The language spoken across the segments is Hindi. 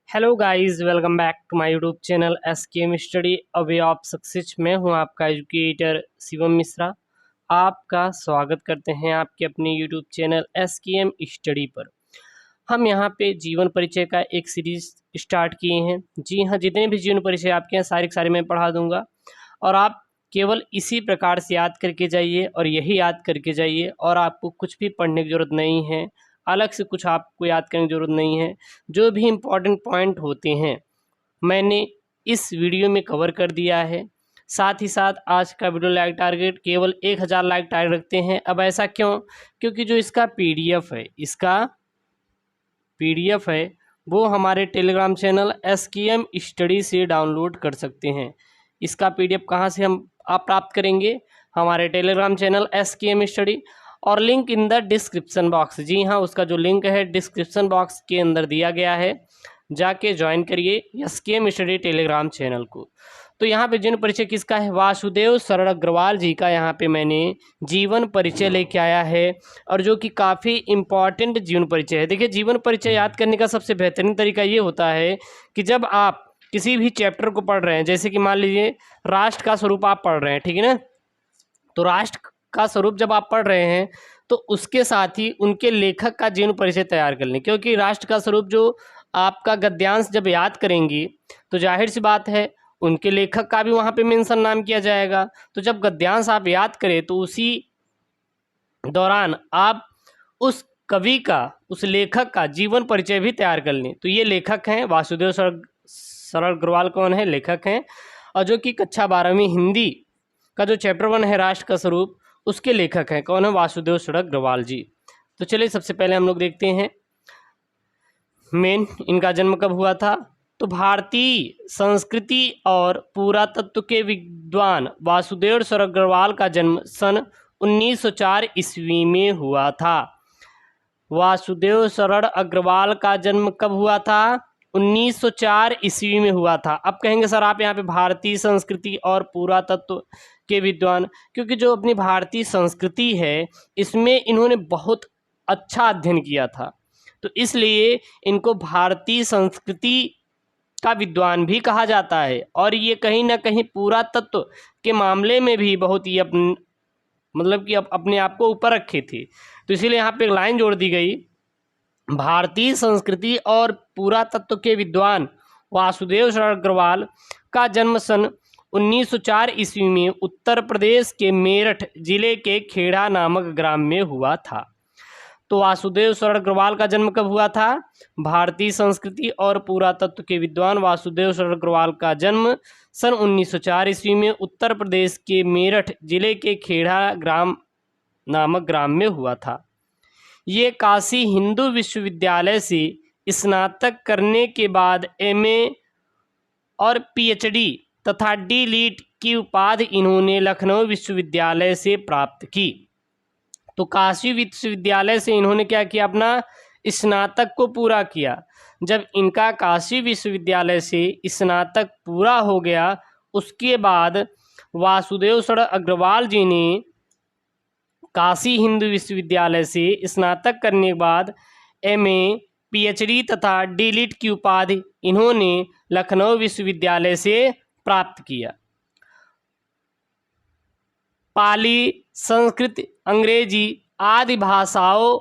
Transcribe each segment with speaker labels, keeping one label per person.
Speaker 1: Hello guys, welcome back to my YouTube channel SKM study a way of success. मैं हूं आपका एजुकेटर शिवम मिश्रा। आपका स्वागत करते हैं आपके अपने यूट्यूब चैनल एसकेएम स्टडी पर। हम यहां पे जीवन परिचय का एक सीरीज स्टार्ट किए हैं। जी हां, जितने भी जीवन परिचय आपके हैं सारे के सारे मैं पढ़ा दूंगा और आप केवल इसी प्रकार से याद करके जाइए और यही याद करके जाइए और आपको कुछ भी पढ़ने की ज़रूरत नहीं है, अलग से कुछ आपको याद करने की ज़रूरत नहीं है। जो भी इम्पोर्टेंट पॉइंट होते हैं मैंने इस वीडियो में कवर कर दिया है। साथ ही साथ आज का वीडियो लाइक टारगेट केवल 1000 लाइक टारगेट रखते हैं। अब ऐसा क्यों? क्योंकि जो इसका पीडीएफ है वो हमारे टेलीग्राम चैनल एसकेएम स्टडी से डाउनलोड कर सकते हैं। इसका पीडीएफ कहाँ से आप प्राप्त करेंगे? हमारे टेलीग्राम चैनल एसकेएम स्टडी और link in the description box. जी हाँ, उसका जो लिंक है डिस्क्रिप्शन बॉक्स के अंदर दिया गया है, जाके ज्वाइन करिए एसकेएम स्टडी टेलीग्राम चैनल को। तो यहाँ पे जीवन परिचय किसका है? वासुदेव शरण अग्रवाल जी का यहाँ पे मैंने जीवन परिचय लेके आया है और जो कि काफ़ी इम्पॉर्टेंट जीवन परिचय है। देखिए, जीवन परिचय याद करने का सबसे बेहतरीन तरीका ये होता है कि जब आप किसी भी चैप्टर को पढ़ रहे हैं, जैसे कि मान लीजिए राष्ट्र का स्वरूप आप पढ़ रहे हैं, ठीक है ना। तो राष्ट्र का स्वरूप जब आप पढ़ रहे हैं तो उसके साथ ही उनके लेखक का जीवन परिचय तैयार कर लें, क्योंकि राष्ट्र का स्वरूप जो आपका गद्यांश जब याद करेंगी तो जाहिर सी बात है उनके लेखक का भी वहाँ पे मेंशन नाम किया जाएगा। तो जब गद्यांश आप याद करें तो उसी दौरान आप उस कवि का, उस लेखक का जीवन परिचय भी तैयार कर लें। तो ये लेखक हैं वासुदेव शरण अग्रवाल। कौन है? लेखक हैं। और जो कि कक्षा 12वीं हिंदी का जो चैप्टर 1 है राष्ट्र का स्वरूप, उसके लेखक हैं। कौन है? वासुदेव शरण अग्रवाल जी। तो चलिए सबसे पहले हम लोग देखते हैं मेन इनका जन्म कब हुआ था। तो भारतीय संस्कृति और पुरातत्व के विद्वान वासुदेव शरण अग्रवाल का जन्म सन 1904 ईस्वी में हुआ था। वासुदेव शरण अग्रवाल का जन्म कब हुआ था? 1904 ईस्वी में हुआ था। अब कहेंगे सर आप यहाँ पे भारतीय संस्कृति और पुरातत्व के विद्वान, क्योंकि जो अपनी भारतीय संस्कृति है इसमें इन्होंने बहुत अच्छा अध्ययन किया था, तो इसलिए इनको भारतीय संस्कृति का विद्वान भी कहा जाता है। और ये कहीं ना कहीं पुरातत्व के मामले में भी बहुत ही मतलब कि अपने आप को ऊपर रखे थे। तो इसीलिए यहाँ पे एक लाइन जोड़ दी गई, भारतीय संस्कृति और पुरातत्व के विद्वान वासुदेव शरण अग्रवाल का जन्म सन 1904 ईस्वी में उत्तर प्रदेश के मेरठ जिले के खेड़ा नामक ग्राम में हुआ था। तो वासुदेव शरण अग्रवाल का जन्म कब हुआ था? भारतीय संस्कृति और पुरातत्व के विद्वान वासुदेव शरण अग्रवाल का जन्म सन 1904 ईस्वी में उत्तर प्रदेश के मेरठ जिले के खेड़ा नामक ग्राम में हुआ था। ये काशी हिंदू विश्वविद्यालय से स्नातक करने के बाद एमए और पीएचडी तथा डी.लिट की उपाधि इन्होंने लखनऊ विश्वविद्यालय से प्राप्त की। तो काशी विश्वविद्यालय से इन्होंने क्या किया? अपना स्नातक को पूरा किया। जब इनका काशी विश्वविद्यालय से स्नातक पूरा हो गया, उसके बाद वासुदेव शरण अग्रवाल जी ने काशी हिंदू विश्वविद्यालय से स्नातक करने के बाद एमए, पीएचडी तथा डी.लिट की उपाधि इन्होंने लखनऊ विश्वविद्यालय से प्राप्त किया। पाली, संस्कृत, अंग्रेजी आदि भाषाओं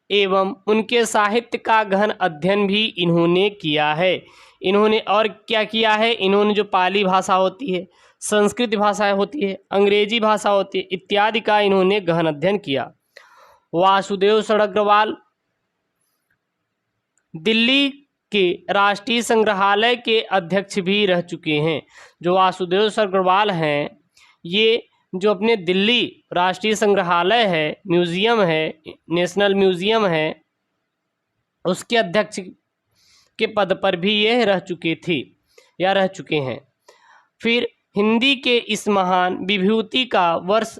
Speaker 1: एवं उनके साहित्य का गहन अध्ययन भी इन्होंने किया है। इन्होंने और क्या किया है? इन्होंने जो पाली भाषा होती है, संस्कृत भाषा होती है, अंग्रेजी भाषा होती है, इत्यादि का इन्होंने गहन अध्ययन किया। वासुदेव शरण अग्रवाल दिल्ली के राष्ट्रीय संग्रहालय के अध्यक्ष भी रह चुके हैं। जो वासुदेव शरण अग्रवाल हैं, ये जो अपने दिल्ली राष्ट्रीय संग्रहालय है, म्यूज़ियम है, नेशनल म्यूज़ियम है, उसके अध्यक्ष के पद पर भी ये रह चुके थे या रह चुके हैं। फिर हिंदी के इस महान विभूति का वर्ष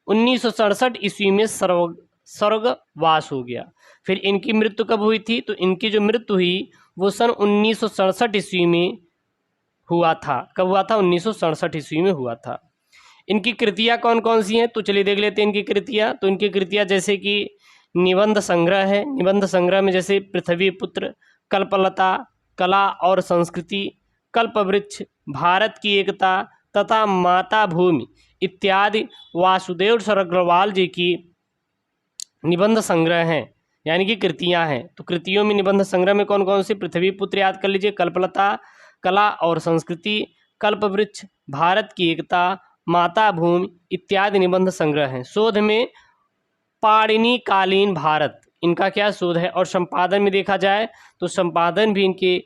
Speaker 1: 1967 ईस्वी में स्वर्गवास हो गया। फिर इनकी मृत्यु कब हुई थी? तो इनकी जो मृत्यु हुई वो सन 1967 ईस्वी में हुआ था। कब हुआ था? 1967 ईस्वी में हुआ था। इनकी कृतियाँ कौन कौन सी हैं? तो चलिए देख लेते हैं इनकी कृतियाँ। तो इनकी कृतियाँ जैसे कि निबंध संग्रह है। निबंध संग्रह में जैसे पृथ्वीपुत्र, कल्पलता, कला और संस्कृति, कल्पवृक्ष, भारत की एकता तथा माता भूमि इत्यादि वासुदेव अग्रवाल जी की निबंध संग्रह हैं, यानी कि कृतियां हैं। तो कृतियों में निबंध संग्रह में कौन कौन सी? पृथ्वीपुत्र याद कर लीजिए, कल्पलता, कला और संस्कृति, कल्पवृक्ष, भारत की एकता, माता भूमि इत्यादि निबंध संग्रह हैं। शोध में पाणिनि कालीन भारत, इनका क्या शोध है। और संपादन में देखा जाए तो संपादन भी इनके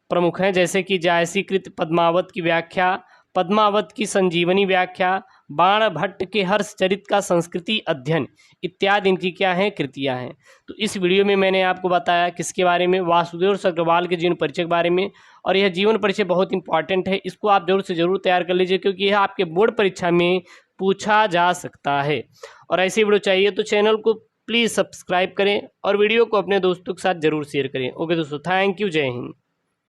Speaker 1: प्रमुख हैं, जैसे कि जायसीकृत पद्मावत की व्याख्या, पद्मावत की संजीवनी व्याख्या, बाण भट्ट के हर्षचरित का संस्कृति अध्ययन इत्यादि इनकी क्या है? कृतियां हैं। तो इस वीडियो में मैंने आपको बताया किसके बारे में? वासुदेव अग्रवाल के जीवन परिचय के बारे में। और यह जीवन परिचय बहुत इंपॉर्टेंट है, इसको आप जरूर से जरूर तैयार कर लीजिए, क्योंकि यह आपके बोर्ड परीक्षा में पूछा जा सकता है। और ऐसी वीडियो चाहिए तो चैनल को प्लीज़ सब्सक्राइब करें और वीडियो को अपने दोस्तों के साथ जरूर शेयर करें। ओके दोस्तों, थैंक यू, जय हिंद।